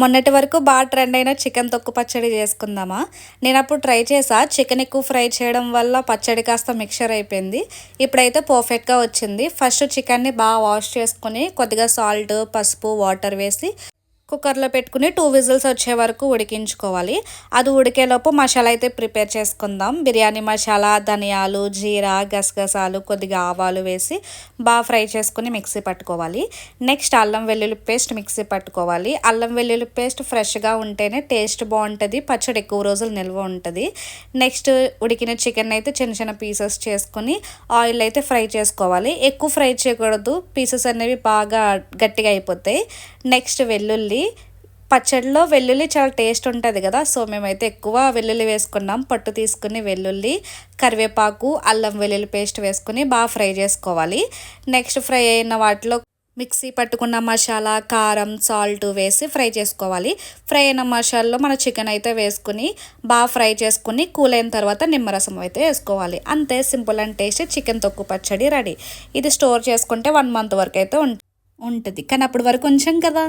మొన్నటి వరకు బాగా ట్రెండ్ అయిన చికెన్ తొక్కు పచ్చడి చేసుకుందామా. నేను అప్పుడు ట్రై చేసా. చికెన్ ఎక్కువ ఫ్రై చేయడం వల్ల పచ్చడి కాస్త మిక్చర్ అయిపోయింది. ఇప్పుడైతే పర్ఫెక్ట్గా వచ్చింది. ఫస్ట్ చికెన్ని బాగా వాష్ చేసుకొని కొద్దిగా సాల్ట్, పసుపు, వాటర్ వేసి కుక్కర్లో పెట్టుకుని 2 విజిల్స్ వచ్చే వరకు ఉడికించుకోవాలి. అది ఉడికేలోపు మసాలా అయితే ప్రిపేర్ చేసుకుందాం. బిర్యానీ మసాలా, ధనియాలు, జీరా, గసగసాలు, కొద్దిగా ఆవాలు వేసి బాగా ఫ్రై చేసుకుని మిక్సీ పట్టుకోవాలి. నెక్స్ట్ అల్లం వెల్లుల్లి పేస్ట్ మిక్సీ పట్టుకోవాలి. అల్లం వెల్లుల్లి పేస్ట్ ఫ్రెష్గా ఉంటేనే టేస్ట్ బాగుంటుంది, పచ్చడి ఎక్కువ రోజులు నిల్వ ఉంటుంది. నెక్స్ట్ ఉడికిన చికెన్ అయితే చిన్న చిన్న పీసెస్ చేసుకొని ఆయిల్ అయితే ఫ్రై చేసుకోవాలి. ఎక్కువ ఫ్రై చేయకూడదు, పీసెస్ అనేవి బాగా గట్టిగా అయిపోతాయి. నెక్స్ట్ వెల్లుల్లి. పచ్చడిలో వెల్లుల్లి చాలా టేస్ట్ ఉంటుంది కదా, సో మేమైతే ఎక్కువ వెల్లుల్లి వేసుకున్నాం. పట్టు తీసుకుని వెల్లుల్లి, కరివేపాకు, అల్లం వెల్లుల్లి పేస్ట్ వేసుకుని బాగా ఫ్రై చేసుకోవాలి. నెక్స్ట్ ఫ్రై అయిన వాటిలో మిక్సీ పట్టుకున్న మసాలా, కారం, సాల్ట్ వేసి ఫ్రై చేసుకోవాలి. ఫ్రై అయిన మసాలాలో మన చికెన్ అయితే వేసుకుని బాగా ఫ్రై చేసుకుని కూల్ అయిన తర్వాత నిమ్మరసం అయితే వేసుకోవాలి. అంతే, సింపుల్ అండ్ టేస్టీ చికెన్ తొక్కు పచ్చడి రెడీ. ఇది స్టోర్ చేసుకుంటే 1 మంత్ వరకు అయితే ఉంటుంది. కానీ అప్పటి వరకు కొంచెం కదా.